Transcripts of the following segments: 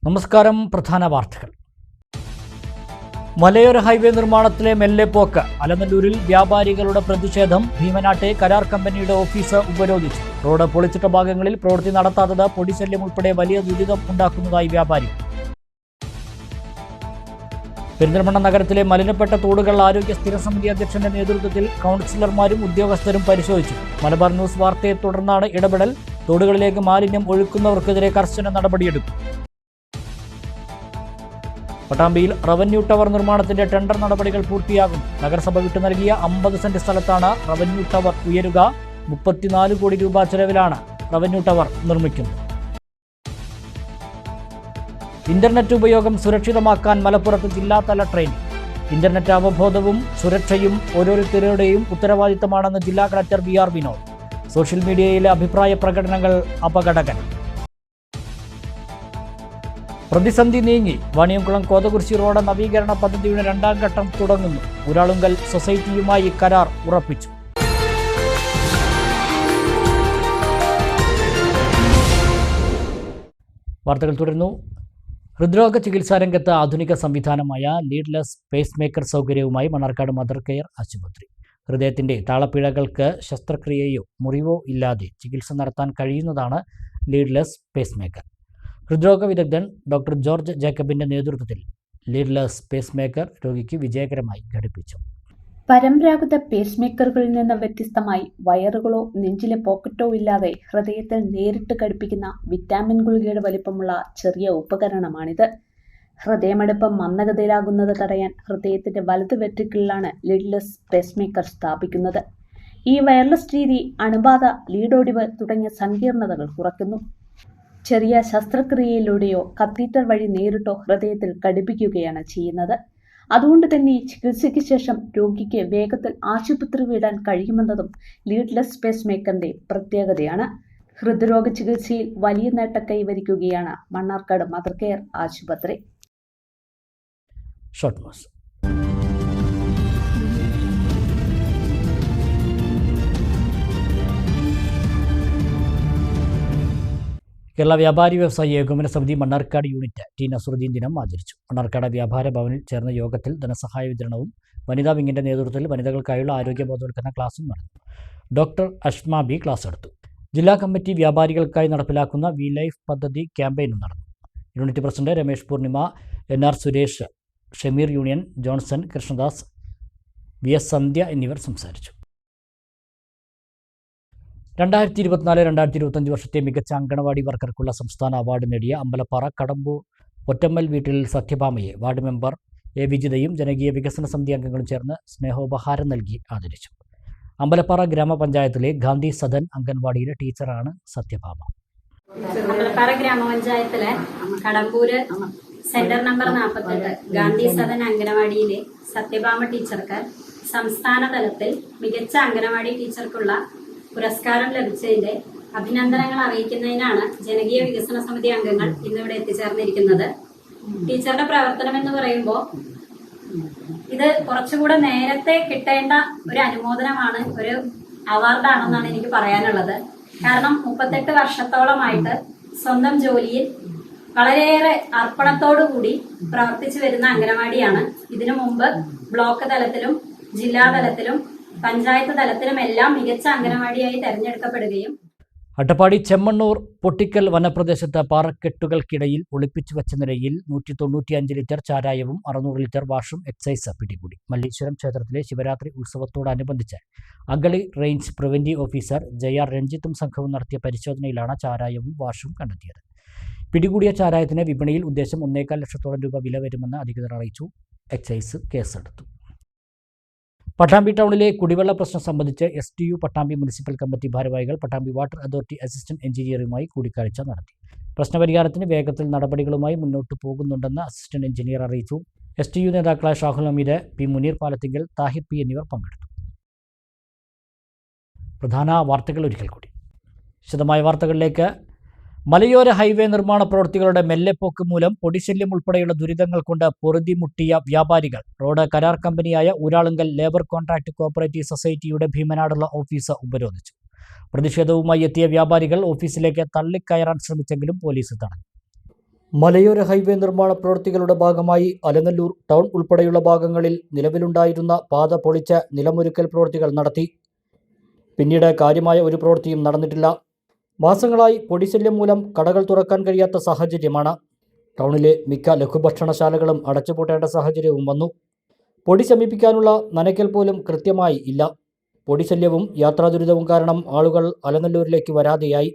നമസ്കാരം. പ്രധാന വാർത്തകൾ. മലയോര ഹൈവേ നിർമ്മാണത്തിലെ മെല്ലെപ്പോക്ക്. അലനല്ലൂരിൽ വ്യാപാരികളുടെ പ്രതിഷേധം. ഭീമനാട്ടെ കരാർ കമ്പനിയുടെ ഓഫീസ് ഉപരോധിച്ചു. റോഡ് പൊളിച്ചിട്ട ഭാഗങ്ങളിൽ പ്രവൃത്തി നടത്താത്തത് പൊടിശല്യം ഉൾപ്പെടെ വലിയ ദുരിതം ഉണ്ടാക്കുന്നതായി വ്യാപാരി. പെരിന്തൽമണ്ണ നഗരത്തിലെ മലിനപ്പെട്ട തോടുകൾ ആരോഗ്യ സ്ഥിരസമിതി അധ്യക്ഷന്റെ നേതൃത്വത്തിൽ കൗൺസിലർമാരും ഉദ്യോഗസ്ഥരും പരിശോധിച്ചു. മലബാർ ന്യൂസ് വാർത്തയെ തുടർന്നാണ് ഇടപെടൽ. തോടുകളിലേക്ക് മാലിന്യം ഒഴുക്കുന്നവർക്കെതിരെ കർശന നടപടിയെടുക്കും. പട്ടാമ്പിയിൽ റവന്യൂ ടവർ നിർമ്മാണത്തിന്റെ ടെൻഡർ നടപടികൾ പൂർത്തിയാകും. നഗരസഭ വിട്ടു നൽകിയ 50 സെന്റ് സ്ഥലത്താണ് റവന്യൂ ടവർ ഉയരുക. 34 കോടി രൂപ ചെലവിലാണ് റവന്യൂ ടവർ നിർമ്മിക്കുന്നത്. ഇന്റർനെറ്റ് ഉപയോഗം സുരക്ഷിതമാക്കാൻ മലപ്പുറത്ത് ജില്ലാതല ട്രെയിനിംഗ്. ഇന്റർനെറ്റ് അവബോധവും സുരക്ഷയും ഓരോരുത്തരുടെയും ഉത്തരവാദിത്തമാണെന്ന് ജില്ലാ കളക്ടർ VR വിനോദ്. സോഷ്യൽ മീഡിയയിലെ അഭിപ്രായ പ്രകടനങ്ങൾ അപകടകരം. പ്രതിസന്ധി നീങ്ങി. വാണിയംകുളം കോതകുരിശി റോഡ് നവീകരണ പദ്ധതിയുടെ 2ാം ഘട്ടം തുടങ്ങുന്നു. ഊരാളുങ്കൽ സൊസൈറ്റിയുമായി കരാർ ഉറപ്പിച്ചു. വാർത്തകൾ തുടരുന്നു. ഹൃദ്രോഗ ചികിത്സാ രംഗത്ത് ആധുനിക സംവിധാനമായ ലീഡ്ലെസ് പേസ് മേക്കർ സൗകര്യവുമായി മണ്ണാർക്കാട് മദർ കെയർ ആശുപത്രി. ഹൃദയത്തിൻ്റെ താളപ്പിഴകൾക്ക് ശസ്ത്രക്രിയയോ മുറിവോ ഇല്ലാതെ ചികിത്സ നടത്താൻ കഴിയുന്നതാണ് ലീഡ്ലെസ് പേസ് മേക്കർ. ഹൃദ്രോഗ വിദഗ്ധൻ ഡോക്ടർ ജോർജ് ജേക്കബിൻ്റെ നേതൃത്വത്തിൽ ലീഡ്ലെസ് പേസ് മേക്കർ രോഗിക്ക് വിജയകരമായി ഘടിപ്പിച്ചു. പരമ്പരാഗത പേസ് മേക്കറുകളിൽ നിന്ന് വ്യത്യസ്തമായി വയറുകളോ നെഞ്ചിലെ പോക്കറ്റോ ഇല്ലാതെ ഹൃദയത്തിൽ നേരിട്ട് ഘടിപ്പിക്കുന്ന വിറ്റാമിൻ ഗുളികയുടെ വലിപ്പമുള്ള ചെറിയ ഉപകരണമാണിത്. ഹൃദയമെടുപ്പ് മന്ദഗതിയിലാകുന്നത് തടയാൻ ഹൃദയത്തിന്റെ വലത് വെട്രിക്കിളിലാണ് ലീഡ്ലെസ് പേസ് മേക്കർ സ്ഥാപിക്കുന്നത്. ഈ വയർലെസ് രീതി അണുബാധ, ലീഡൊടിവ് തുടങ്ങിയ സങ്കീർണതകൾ കുറയ്ക്കുന്നു. ചെറിയ ശസ്ത്രക്രിയയിലൂടെയോ കത്തീറ്റർ വഴി നേരിട്ടോ ഹൃദയത്തിൽ ഘടിപ്പിക്കുകയാണ് ചെയ്യുന്നത്. അതുകൊണ്ട് തന്നെ ചികിത്സയ്ക്ക് ശേഷം രോഗിക്ക് വേഗത്തിൽ ആശുപത്രി വിടാൻ കഴിയുമെന്നതും ലീഡ്ലെസ് പേസ് മേക്കറിന്റെ പ്രത്യേകതയാണ്. ഹൃദ്രോഗ ചികിത്സയിൽ വലിയ നേട്ടം കൈവരിക്കുകയാണ് മണ്ണാർക്കാട് മദർ കെയർ ആശുപത്രി. കേരള വ്യാപാരി വ്യവസായി ഏകോപന സമിതി മണ്ണാർക്കാട് യൂണിറ്റ് ടി നസറുദ്ദീൻ ദിനം ആചരിച്ചു. മണ്ണാർക്കാട് വ്യാപാര ഭവനിൽ ചേർന്ന യോഗത്തിൽ ധനസഹായ വിതരണവും വനിതാ വിങ്ങിൻ്റെ നേതൃത്വത്തിൽ വനിതകൾക്കായുള്ള ആരോഗ്യ ബോധവൽക്കരണ ക്ലാസും നടന്നു. ഡോക്ടർ അഷ്മ ബി ക്ലാസ് എടുത്തു. ജില്ലാ കമ്മിറ്റി വ്യാപാരികൾക്കായി നടപ്പിലാക്കുന്ന വി ലൈഫ് പദ്ധതി ക്യാമ്പയിനും നടന്നു. Unit president Ramesh Poornima, NR Suresh, Shameer union, Johnson, Krishnadas, VS Sandhya എന്നിവർ സംസാരിച്ചു. 2024-2025 വർഷത്തെ മികച്ച അങ്കണവാടി വർക്കർക്കുള്ള സംസ്ഥാന അവാർഡ് നേടിയ അമ്പലപ്പാറ കടമ്പൂർ ഒറ്റമ്മൽ വീട്ടിൽ സത്യഭാമയെ വാർഡ് മെമ്പർ A വിജിതയും ജനകീയ വികസന സമിതി അംഗങ്ങളും ചേർന്ന് സ്നേഹോപഹാരം നൽകി ആദരിച്ചു. അമ്പലപ്പാറ ഗ്രാമപഞ്ചായത്തിലെ ഗാന്ധി സദൻ അംഗൻവാടിയിലെ ടീച്ചറാണ് സത്യഭാമ. അമ്പലപ്പാറ ഗ്രാമപഞ്ചായത്തിലെ കടമ്പൂര് സെന്റർ നമ്പർ 48 ഗാന്ധി സദൻ അംഗനവാടിയിലെ സത്യഭാമ ടീച്ചർക്ക് സംസ്ഥാന തലത്തിൽ മികച്ച അംഗനവാടി ടീച്ചർക്കുള്ള പുരസ്കാരം ലഭിച്ചതിന്റെ അഭിനന്ദനങ്ങൾ അറിയിക്കുന്നതിനാണ് ജനകീയ വികസന സമിതി അംഗങ്ങൾ ഇന്നിവിടെ എത്തിച്ചേർന്നിരിക്കുന്നത്. ടീച്ചറുടെ പ്രവർത്തനം എന്ന് പറയുമ്പോൾ ഇത് കുറച്ചുകൂടെ നേരത്തെ കിട്ടേണ്ട ഒരു അനുമോദനമാണ്, ഒരു അവാർഡാണെന്നാണ് എനിക്ക് പറയാനുള്ളത്. കാരണം 38 വർഷത്തോളമായിട്ട് സ്വന്തം ജോലിയിൽ വളരെയേറെ അർപ്പണത്തോടുകൂടി പ്രവർത്തിച്ചു വരുന്ന അംഗനവാടിയാണ്. ഇതിനു മുമ്പ് ബ്ലോക്ക് തലത്തിലും ജില്ലാ തലത്തിലും പഞ്ചായത്ത് തലത്തിലും എല്ലാം മികച്ച അംഗനവാടിയായി തെരഞ്ഞെടുക്കപ്പെടുകയും. അട്ടപ്പാടി ചെമ്മണ്ണൂർ പൊട്ടിക്കൽ വനപ്രദേശത്ത് പാറക്കെട്ടുകൾക്കിടയിൽ ഒളിപ്പിച്ചു വെച്ച നിലയിൽ 195 ലിറ്റർ ചാരായവും 600 ലിറ്റർ വാഷും എക്സൈസ് പിടികൂടി. മല്ലീശ്വരം ക്ഷേത്രത്തിലെ ശിവരാത്രി ഉത്സവത്തോടനുബന്ധിച്ച് Agali range preventive officer JR രഞ്ജിത്തും സംഘവും നടത്തിയ പരിശോധനയിലാണ് ചാരായവും വാഷും കണ്ടെത്തിയത്. പിടികൂടിയ ചാരായത്തിന് വിപണിയിൽ ഉദ്ദേശം 1.25 ലക്ഷത്തോളം രൂപ വില വരുമെന്ന് അധികൃതർ അറിയിച്ചു. എക്സൈസ് കേസെടുത്തു. പട്ടാമ്പി ടൗണിലെ കുടിവെള്ള പ്രശ്നം സംബന്ധിച്ച് STU പട്ടാമ്പി മുനിസിപ്പൽ കമ്മിറ്റി ഭാരവാഹികൾ പട്ടാമ്പി വാട്ടർ അതോറിറ്റി അസിസ്റ്റന്റ് എഞ്ചിനീയറുമായി കൂടിക്കാഴ്ച നടത്തി. പ്രശ്നപരിഹാരത്തിന് വേഗത്തിൽ നടപടികളുമായി മുന്നോട്ട് പോകുന്നുണ്ടെന്ന് അസിസ്റ്റന്റ് എഞ്ചിനീയർ അറിയിച്ചു. STU നേതാക്കളായ ഷാഹുൽ ഹമീദ്, P മുനീർ പാലത്തിങ്കൽ, താഹിർ P എന്നിവർ പങ്കെടുത്തു. പ്രധാന വാർത്തകൾ ഒരിക്കൽ കൂടി. വിശദമായ വാർത്തകളിലേക്ക്. മലയോര ഹൈവേ നിർമ്മാണ പ്രവൃത്തികളുടെ മെല്ലെപ്പോക്ക് മൂലം പൊടിശല്യം ഉൾപ്പെടെയുള്ള ദുരിതങ്ങൾ കൊണ്ട് പൊറുതിമുട്ടിയ വ്യാപാരികൾ റോഡ് കരാർ കമ്പനിയായ ഊരാളുങ്കൽ ലേബർ കോൺട്രാക്ട് കോഓപ്പറേറ്റീവ് സൊസൈറ്റിയുടെ ഭീമനാടുള്ള ഓഫീസ് ഉപരോധിച്ചു. പ്രതിഷേധവുമായി എത്തിയ വ്യാപാരികൾ ഓഫീസിലേക്ക് തള്ളിക്കയറാൻ ശ്രമിച്ചെങ്കിലും പോലീസ് തടഞ്ഞു. മലയോര ഹൈവേ നിർമ്മാണ പ്രവൃത്തികളുടെ ഭാഗമായി അലനല്ലൂർ ടൗൺ ഉൾപ്പെടെയുള്ള ഭാഗങ്ങളിൽ നിലവിലുണ്ടായിരുന്ന പാത പൊളിച്ച് നിലമൊരുക്കൽ പ്രവൃത്തികൾ നടത്തി. പിന്നീട് കാര്യമായ ഒരു പ്രവൃത്തിയും നടന്നിട്ടില്ല. മാസങ്ങളായി പൊടിശല്യം മൂലം കടകൾ തുറക്കാൻ കഴിയാത്ത സാഹചര്യമാണ്. ടൗണിലെ മിക്ക ലഘുഭക്ഷണശാലകളും അടച്ചുപൂട്ടേണ്ട സാഹചര്യവും വന്നു. പൊടി ശമിപ്പിക്കാനുള്ള നനയ്ക്കൽ പോലും കൃത്യമായി ഇല്ല. പൊടിശല്യവും യാത്രാദുരിതവും കാരണം ആളുകൾ അലനല്ലൂരിലേക്ക് വരാതെയായി.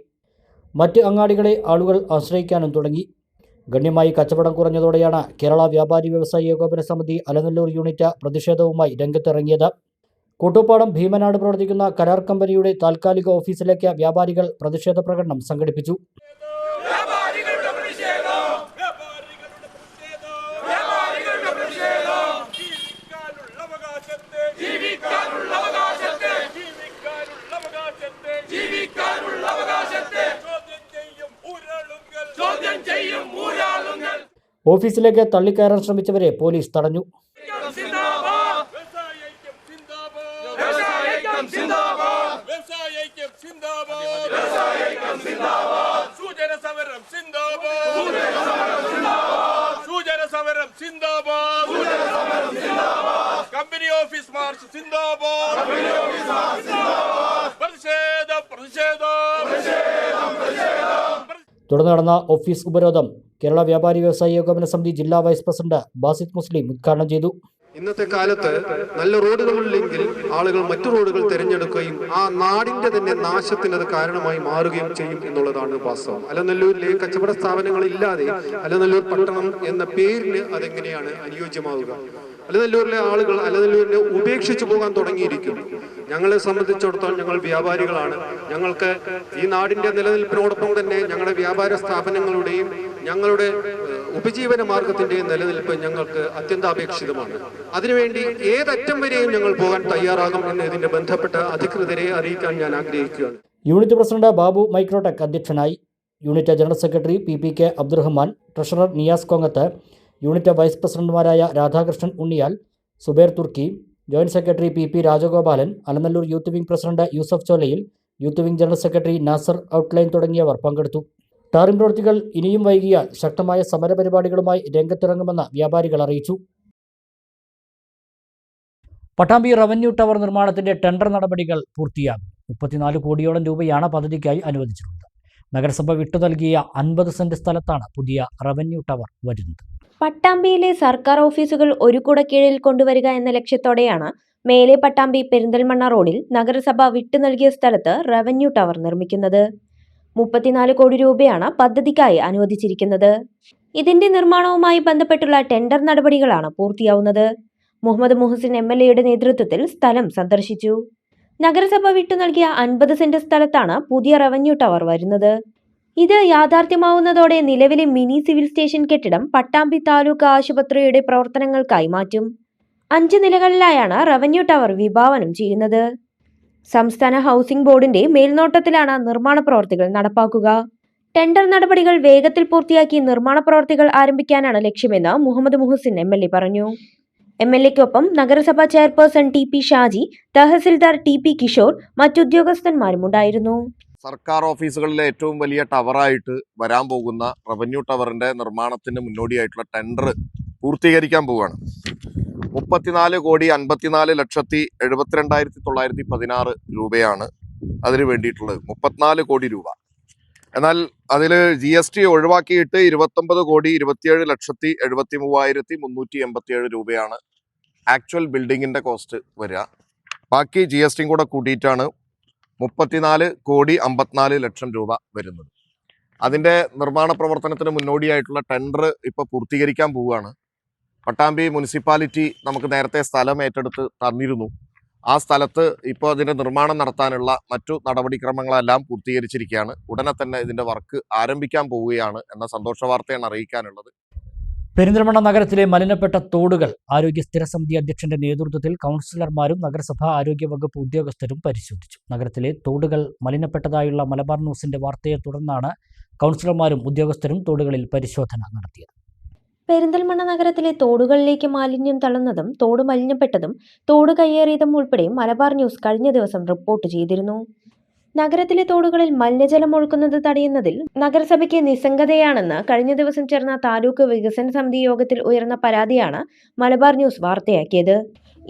മറ്റ് അങ്ങാടികളെ ആളുകൾ ആശ്രയിക്കാനും തുടങ്ങി. ഗണ്യമായി കച്ചവടം കുറഞ്ഞതോടെയാണ് കേരള വ്യാപാരി വ്യവസായി ഏകോപന സമിതി അലനല്ലൂർ യൂണിറ്റ് പ്രതിഷേധവുമായി രംഗത്തിറങ്ങിയത്. കൂട്ടുപാടം ഭീമനാട് പ്രവർത്തിക്കുന്ന കരാർ കമ്പനിയുടെ താൽക്കാലിക ഓഫീസിലേക്ക് വ്യാപാരികൾ പ്രതിഷേധ പ്രകടനം സംഘടിപ്പിച്ചു. ഓഫീസിലേക്ക് തള്ളിക്കയറാൻ ശ്രമിച്ചവരെ പോലീസ് തടഞ്ഞു. കമ്പനി ഓഫീസ് മാർച്ച് സിന്ദാബാദ്. തുടർന്ന് നടന്ന ഓഫീസ് ഉപരോധം കേരള വ്യാപാരി വ്യവസായി ഏകോപന സമിതി ജില്ലാ വൈസ് പ്രസിഡന്റ് ബാസിത് മുസ്ലിം ഉദ്ഘാടനം ചെയ്തു. ഇന്നത്തെ കാലത്ത് നല്ല റോഡുകളില്ലെങ്കിൽ ആളുകൾ മറ്റു റോഡുകൾ തിരഞ്ഞെടുക്കുകയും ആ നാടിന്റെ തന്നെ നാശത്തിന് അത് കാരണമായി മാറുകയും ചെയ്യും എന്നുള്ളതാണ് വാസ്തവം. അലനല്ലൂരിലെ കച്ചവട സ്ഥാപനങ്ങൾ ഇല്ലാതെ അലനല്ലൂർ പട്ടണം എന്ന പേരിന് അതെങ്ങനെയാണ് അനുയോജ്യമാവുക? അലനല്ലൂരിലെ ആളുകൾ അലനല്ലൂരിനെ ഉപേക്ഷിച്ചു പോകാൻ തുടങ്ങിയിരിക്കുന്നു. ഞങ്ങളെ സംബന്ധിച്ചിടത്തോളം ഞങ്ങൾ വ്യാപാരികളാണ്. ഞങ്ങൾക്ക് ഈ നാടിന്റെ നിലനിൽപ്പിനോടൊപ്പം തന്നെ ഞങ്ങളുടെ വ്യാപാര സ്ഥാപനങ്ങളുടെയും ഞങ്ങളുടെ ഉപജീവന മാർഗത്തിന്റെ നിലനിൽപ്പ് ഞങ്ങൾക്ക് അത്യന്താപേക്ഷിതമാണ്. അതിനുവേണ്ടി ഏതറ്റം വരെയും ഞങ്ങൾ പോകാൻ തയ്യാറാകും എന്ന് ഇതിന്റെ ബന്ധപ്പെട്ട അധികൃതരെ അറിയിക്കാൻ ഞാൻ ആഗ്രഹിക്കുകയാണ്. യൂണിറ്റ് പ്രസിഡന്റ് ബാബു മൈക്രോടെക് അധ്യക്ഷനായി. Unit general secretary PPK Abdurahman, treasurer Niyas Kongath, unit vice പ്രസിഡന്റുമാരായ Radhakrishnan Unniyal, Zubair Thurkki, joint secretary PP Rajagopalan, Alanallur youth wing president Yusuf Cholayil, youth wing general secretary Nasar Outline തുടങ്ങിയവർ പങ്കെടുത്തു. ടാറിംഗ് പ്രവൃത്തികൾ ഇനിയും വൈകിയാൽ ശക്തമായ സമരപരിപാടികളുമായി രംഗത്തിറങ്ങുമെന്ന് വ്യാപാരികൾ അറിയിച്ചു. പട്ടാമ്പി റവന്യൂ ടവർ നിർമ്മാണത്തിന്റെ ടെൻഡർ നടപടികൾ പൂർത്തിയാകും. 34 കോടിയോളം രൂപയാണ് പദ്ധതിക്കായി അനുവദിച്ചിട്ടുള്ളത്. നഗരസഭ വിട്ടു നൽകിയ 50 സെന്റ് സ്ഥലത്താണ് പുതിയ റവന്യൂ ടവർ വരുന്നത്. പട്ടാമ്പിയിലെ സർക്കാർ ഓഫീസുകൾ ഒരു കുടക്കീഴിൽ കൊണ്ടുവരിക എന്ന ലക്ഷ്യത്തോടെയാണ് മേലെ പട്ടാമ്പി പെരിന്തൽമണ്ണ റോഡിൽ നഗരസഭ വിട്ടു നൽകിയ സ്ഥലത്ത് റവന്യൂ ടവർ നിർമ്മിക്കുന്നത്. 34 കോടി രൂപയാണ് പദ്ധതിക്കായി അനുവദിച്ചിരിക്കുന്നത്. ഇതിന്റെ നിർമ്മാണവുമായി ബന്ധപ്പെട്ടുള്ള ടെൻഡർ നടപടികളാണ് പൂർത്തിയാവുന്നത്. മുഹമ്മദ് മുഹസിൻ MLA നേതൃത്വത്തിൽ സ്ഥലം സന്ദർശിച്ചു. നഗരസഭ വിട്ടു നൽകിയ 50 സെന്റ് സ്ഥലത്താണ് പുതിയ റവന്യൂ ടവർ വരുന്നത്. ഇത് യാഥാർത്ഥ്യമാവുന്നതോടെ നിലവിലെ മിനി സിവിൽ സ്റ്റേഷൻ കെട്ടിടം പട്ടാമ്പി താലൂക്ക് ആശുപത്രിയുടെ പ്രവർത്തനങ്ങൾക്കായി മാറ്റും. 5 നിലകളിലായാണ് റവന്യൂ ടവർ വിഭാവനം ചെയ്യുന്നത്. സംസ്ഥാന ഹൗസിംഗ് ബോർഡിന്റെ മേൽനോട്ടത്തിലാണ് നിർമ്മാണ പ്രവർത്തികൾ നടപ്പാക്കുക. ടെൻഡർ നടപടികൾ വേഗത്തിൽ പൂർത്തിയാക്കി നിർമ്മാണ പ്രവർത്തികൾ ആരംഭിക്കാനാണ് ലക്ഷ്യമെന്ന് മുഹമ്മദ് മുഹസിൻ MLA പറഞ്ഞു. MLAക്കൊപ്പം നഗരസഭാ chairperson TP Shaji, tahsildar TP Kishore, മറ്റുദ്യോഗസ്ഥന്മാരും ഉണ്ടായിരുന്നു. സർക്കാർ ഓഫീസുകളിലെ ഏറ്റവും വലിയ ടവറായിട്ട് വരാൻ പോകുന്ന റവന്യൂ ടവറിന്റെ നിർമ്മാണത്തിന് മുന്നോടിയായിട്ടുള്ള ടെൻഡർ പൂർത്തീകരിക്കാൻ പോവുകയാണ്. 34,54,72,916 രൂപയാണ് അതിന് വേണ്ടിയിട്ടുള്ളത്. 34 കോടി രൂപ. എന്നാൽ അതിൽ GST ഒഴിവാക്കിയിട്ട് 29,27,73,387 രൂപയാണ് ആക്ച്വൽ ബിൽഡിങ്ങിന്റെ കോസ്റ്റ് വരിക. ബാക്കി GST കൂടെ കൂട്ടിയിട്ടാണ് 34,54,00,000 രൂപ വരുന്നത്. അതിന്റെ നിർമ്മാണ പ്രവർത്തനത്തിന് മുന്നോടിയായിട്ടുള്ള ടെൻഡർ ഇപ്പോൾ പൂർത്തീകരിക്കാൻ പോവുകയാണ്. പട്ടാമ്പി മുനിസിപ്പാലിറ്റി നമുക്ക് നേരത്തെ സ്ഥലം ഏറ്റെടുത്ത് തന്നിരുന്നു. ആ സ്ഥലത്ത് ഇപ്പോൾ അതിൻ്റെ നിർമ്മാണം നടത്താനുള്ള മറ്റു നടപടിക്രമങ്ങളെല്ലാം പൂർത്തീകരിച്ചിരിക്കുകയാണ്. ഉടനെ തന്നെ ഇതിൻ്റെ വർക്ക് ആരംഭിക്കാൻ പോവുകയാണ് എന്ന സന്തോഷ വാർത്തയാണ് അറിയിക്കാനുള്ളത്. പെരിന്തൽമണ്ണ നഗരത്തിലെ മലിനപ്പെട്ട തോടുകൾ ആരോഗ്യ സ്ഥിരസമിതി അധ്യക്ഷന്റെ നേതൃത്വത്തിൽ കൗൺസിലർമാരും നഗരസഭാ ആരോഗ്യ വകുപ്പ് ഉദ്യോഗസ്ഥരും പരിശോധിച്ചു. നഗരത്തിലെ തോടുകൾ മലിനപ്പെട്ടതായുള്ള മലബാർ ന്യൂസിന്റെ വാർത്തയെ തുടർന്നാണ് കൗൺസിലർമാരും ഉദ്യോഗസ്ഥരും തോടുകളിൽ പരിശോധന നടത്തിയത്. പെരിന്തൽമണ്ണ നഗരത്തിലെ തോടുകളിലേക്ക് മാലിന്യം തള്ളുന്നതും തോട് മലിനപ്പെട്ടതും തോട് കയ്യേറിയതും ഉൾപ്പെടെ മലബാർ ന്യൂസ് കഴിഞ്ഞ ദിവസം റിപ്പോർട്ട് ചെയ്തിരുന്നു. നഗരത്തിലെ തോടുകളിൽ മലിനജലം ഒഴുക്കുന്നത് തടയുന്നതിൽ നഗരസഭയ്ക്ക് നിസ്സംഗതയാണെന്ന് കഴിഞ്ഞ ദിവസം ചേർന്ന താലൂക്ക് വികസന സമിതി യോഗത്തിൽ ഉയർന്ന പരാതിയാണ് മലബാർ ന്യൂസ് വാർത്തയാക്കിയത്.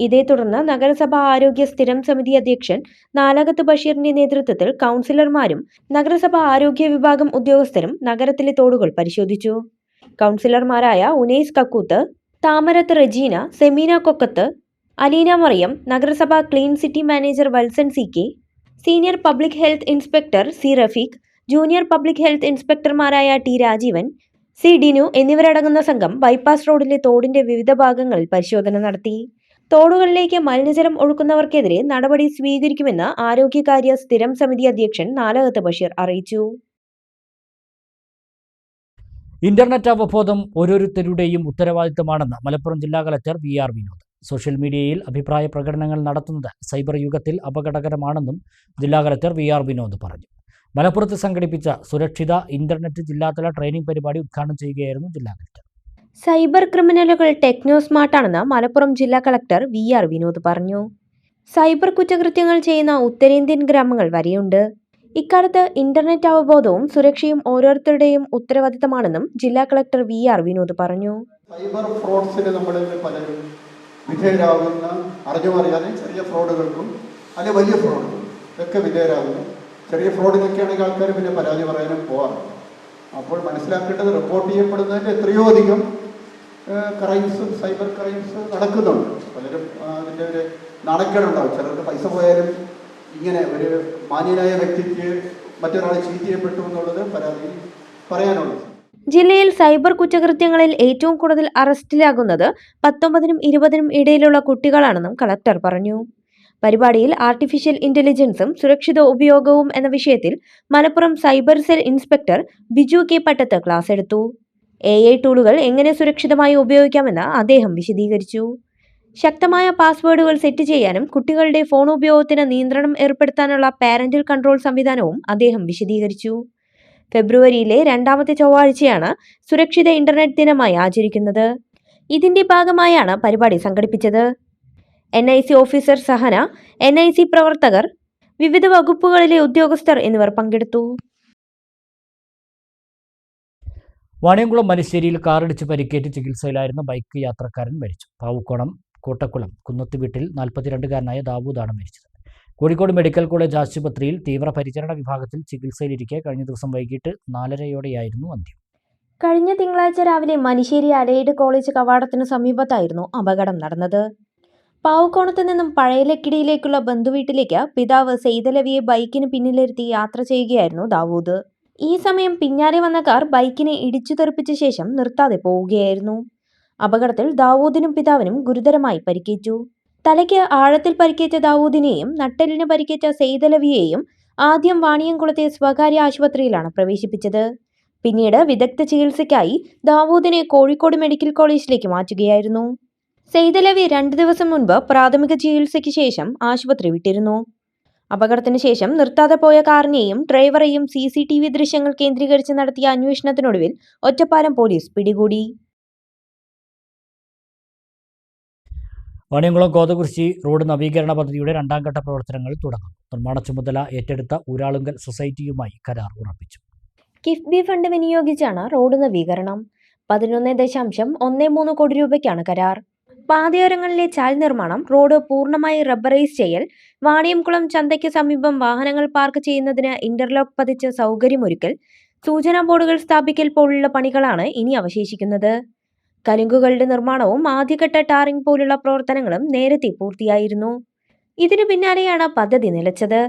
ഇതേ തുടർന്ന് നഗരസഭാ ആരോഗ്യ സ്ഥിരം സമിതി അധ്യക്ഷൻ നാലകത്ത് ബഷീറിന്റെ നേതൃത്വത്തിൽ കൗൺസിലർമാരും നഗരസഭാ ആരോഗ്യ വിഭാഗം ഉദ്യോഗസ്ഥരും നഗരത്തിലെ തോടുകൾ പരിശോധിച്ചു. കൗൺസിലർമാരായ ഉനൈസ് കക്കൂത്ത്, താമരത്ത് റെജീന, സെമീന കൊക്കത്ത്, അലീന മറിയം, നഗരസഭാ clean city manager Valsan CK, senior public health inspector C Rafeeq, junior public health ഇൻസ്പെക്ടർമാരായ T രാജീവൻ, C ഡിനു എന്നിവരടങ്ങുന്ന സംഘം ബൈപ്പാസ് റോഡിലെ തോടിന്റെ വിവിധ ഭാഗങ്ങളിൽ പരിശോധന നടത്തി. തോടുകളിലേക്ക് മലിനജലം ഒഴുക്കുന്നവർക്കെതിരെ നടപടി സ്വീകരിക്കുമെന്ന് ആരോഗ്യകാര്യ സ്ഥിരം സമിതി അധ്യക്ഷൻ നാലകത്ത് ബഷീർ അറിയിച്ചു. ഇന്റർനെറ്റ് അവബോധം ഓരോരുത്തരുടെയും ഉത്തരവാദിത്തമാണെന്ന് മലപ്പുറം ജില്ലാ കളക്ടർ VR വിനോദ്. സോഷ്യൽ മീഡിയയിൽ അഭിപ്രായ പ്രകടനങ്ങൾ നടത്തുന്നത് സൈബർ യുഗത്തിൽ അപകടകരമാണെന്നും ജില്ലാ കളക്ടർ VR വിനോദ് പറഞ്ഞു. മലപ്പുറത്ത് സംഘടിപ്പിച്ച സുരക്ഷിത ഇന്റർനെറ്റ് ജില്ലാതല ട്രെയിനിംഗ് പരിപാടി ഉദ്ഘാടനം ചെയ്യുകയായിരുന്നു ജില്ലാ കളക്ടർ. സൈബർ ക്രിമിനലുകൾ ടെക്നോ സ്മാർട്ടാണെന്ന് മലപ്പുറം ജില്ലാ കളക്ടർ VR വിനോദ് പറഞ്ഞു. സൈബർ കുറ്റകൃത്യങ്ങൾ ചെയ്യുന്ന ഉത്തരേന്ത്യൻ ഗ്രാമങ്ങൾ വരെയുണ്ട്. ഇക്കാലത്ത് ഇന്റർനെറ്റ് അവബോധവും സുരക്ഷയും ഓരോരുത്തരുടെയും ഉത്തരവാദിത്തമാണെന്നും ജില്ലാ കളക്ടർ VR വിനോദ് പറഞ്ഞു. സൈബർ ഫ്രോഡ്സിന് നമ്മളിൽ പലരും വിധേയരാകുന്ന അറിഞ്ഞുമറിയാതെ ചെറിയ ഫ്രോഡുകൾക്കും അല്ലെങ്കിൽ വലിയ ഫ്രോഡുകൾക്കും ഒക്കെ വിധേയരാകുന്നു. ചെറിയ ഫ്രോഡിനൊക്കെയാണെങ്കിൽ ആൾക്കാർ പിന്നെ പരാതി പറയാനും പോകാറുണ്ട്. അപ്പോൾ മനസ്സിലാക്കേണ്ടത് റിപ്പോർട്ട് ചെയ്യപ്പെടുന്നതിൻ്റെ എത്രയോ അധികം ക്രൈംസ്, സൈബർ ക്രൈംസ് നടക്കുന്നുണ്ട്. പലരും അതിൻ്റെ ഒരു നാണക്കേടുണ്ടാവും. ചിലർക്ക് പൈസ പോയാലും ഇങ്ങനെ ഒരു മാന്യനായ വ്യക്തിക്ക് മറ്റൊരാൾ ചീറ്റ് ചെയ്യപ്പെട്ടു എന്നുള്ളത് പരാതി പറയാനുള്ളത്. ജില്ലയിൽ സൈബർ കുറ്റകൃത്യങ്ങളിൽ ഏറ്റവും കൂടുതൽ അറസ്റ്റിലാകുന്നത് 19-നും 20-നും ഇടയിലുള്ള കുട്ടികളാണെന്നും കളക്ടർ പറഞ്ഞു. പരിപാടിയിൽ ആർട്ടിഫിഷ്യൽ ഇന്റലിജൻസും സുരക്ഷിത ഉപയോഗവും എന്ന വിഷയത്തിൽ Malappuram cyber cell inspector Biju K Pattath class എടുത്തു. AI ടൂളുകൾ എങ്ങനെ സുരക്ഷിതമായി ഉപയോഗിക്കാമെന്ന് അദ്ദേഹം വിശദീകരിച്ചു. ശക്തമായ പാസ്വേഡുകൾ സെറ്റ് ചെയ്യാനും കുട്ടികളുടെ ഫോൺ ഉപയോഗത്തിന് നിയന്ത്രണം ഏർപ്പെടുത്താനുള്ള പാരന്റൽ കൺട്രോൾ സംവിധാനവും അദ്ദേഹം വിശദീകരിച്ചു. ഫെബ്രുവരിയിലെ 2ാമത്തെ ചൊവ്വാഴ്ചയാണ് സുരക്ഷിത ഇന്റർനെറ്റ് ദിനമായി ആചരിക്കുന്നത്. ഇതിന്റെ ഭാഗമായാണ് പരിപാടി സംഘടിപ്പിച്ചത്. NIC ഓഫീസർ സഹന, NIC പ്രവർത്തകർ, വിവിധ വകുപ്പുകളിലെ ഉദ്യോഗസ്ഥർ എന്നിവർ പങ്കെടുത്തു. വാണിയംകുളം മനുശ്ശേരിയിൽ കാറിടിച്ച് പരിക്കേറ്റ് ചികിത്സയിലായിരുന്ന ബൈക്ക് യാത്രക്കാരൻ മരിച്ചു. പാവുക്കോണം കോട്ടക്കുളം കുന്നത്ത് വീട്ടിൽ 42-കാരനായ ദാവൂദാണ് മരിച്ചത്. കോഴിക്കോട് മെഡിക്കൽ കോളേജ് ആശുപത്രിയിൽ തീവ്രപരിചരണ വിഭാഗത്തിൽ ചികിത്സയിലിരിക്കെ കഴിഞ്ഞ ദിവസം വൈകിട്ട് 4:30 അന്ത്യം. കഴിഞ്ഞ തിങ്കളാഴ്ച രാവിലെ മനുശ്ശേരി അലൈഡ് കോളേജ് കവാടത്തിന് സമീപത്തായിരുന്നു അപകടം നടന്നത്. പാവുക്കോണത്ത് നിന്നും പഴയലക്കിടിയിലേക്കുള്ള ബന്ധുവീട്ടിലേക്ക് പിതാവ് സെയ്തലവിയെ ബൈക്കിന് പിന്നിലിരുത്തി യാത്ര ചെയ്യുകയായിരുന്നു ദാവൂദ്. ഈ സമയം പിന്നാലെ വന്ന കാർ ബൈക്കിനെ ഇടിച്ചു തെറിപ്പിച്ച ശേഷം നിർത്താതെ പോവുകയായിരുന്നു. അപകടത്തിൽ ദാവൂദിനും പിതാവിനും ഗുരുതരമായി പരിക്കേറ്റു. തലയ്ക്ക് ആഴത്തിൽ പരിക്കേറ്റ ദാവൂദിനെയും നട്ടെല്ലിന് പരിക്കേറ്റ സെയ്തലവിയെയും ആദ്യം വാണിയംകുളത്തെ സ്വകാര്യ ആശുപത്രിയിലാണ് പ്രവേശിപ്പിച്ചത്. പിന്നീട് വിദഗ്ധ ചികിത്സയ്ക്കായി ദാവൂദിനെ കോഴിക്കോട് മെഡിക്കൽ കോളേജിലേക്ക് മാറ്റുകയായിരുന്നു. സെയ്തലവി 2 ദിവസം മുൻപ് പ്രാഥമിക ചികിത്സയ്ക്ക് ശേഷം ആശുപത്രി വിട്ടിരുന്നു. അപകടത്തിന് ശേഷം നിർത്താതെ പോയ കാറിനെയും ഡ്രൈവറെയും CCTV ദൃശ്യങ്ങൾ കേന്ദ്രീകരിച്ച് നടത്തിയ അന്വേഷണത്തിനൊടുവിൽ ഒറ്റപ്പാലം പോലീസ് പിടികൂടി. വാണിയംകുളം കോതകുരിശി റോഡ് നവീകരണ പദ്ധതിയുടെ 2ാം ഘട്ട പ്രവർത്തനങ്ങൾ തുടങ്ങും. നിർമ്മാണ ചുമതല ഏറ്റെടുത്ത ഊരാളുങ്കൽ സൊസൈറ്റിയുമായി കരാർ ഉറപ്പിച്ചു. കിഫ്ബി ഫണ്ട് വിനിയോഗിച്ചാണ് റോഡ് നവീകരണം. 11.13 കോടി രൂപയ്ക്കാണ് കരാർ. പാതയോരങ്ങളിലെ ചാൽ നിർമ്മാണം, റോഡ് പൂർണ്ണമായി റബ്ബറൈസ് ചെയ്യൽ, വാണിയംകുളം ചന്തയ്ക്ക് സമീപം വാഹനങ്ങൾ പാർക്ക് ചെയ്യുന്നതിന് ഇന്റർലോക്ക് പതിച്ച് സൗകര്യമൊരുക്കൽ, സൂചനാ ബോർഡുകൾ സ്ഥാപിക്കൽ പോലുള്ള പണികളാണ് ഇനി അവശേഷിക്കുന്നത്. കലുങ്കുകളുടെ നിർമ്മാണവും ആദ്യഘട്ട ടാറിംഗ് പോലുള്ള പ്രവർത്തനങ്ങളും നേരത്തെ പൂർത്തിയായിരുന്നു. ഇതിനു പിന്നാലെയാണ് പദ്ധതി നിലച്ചത്.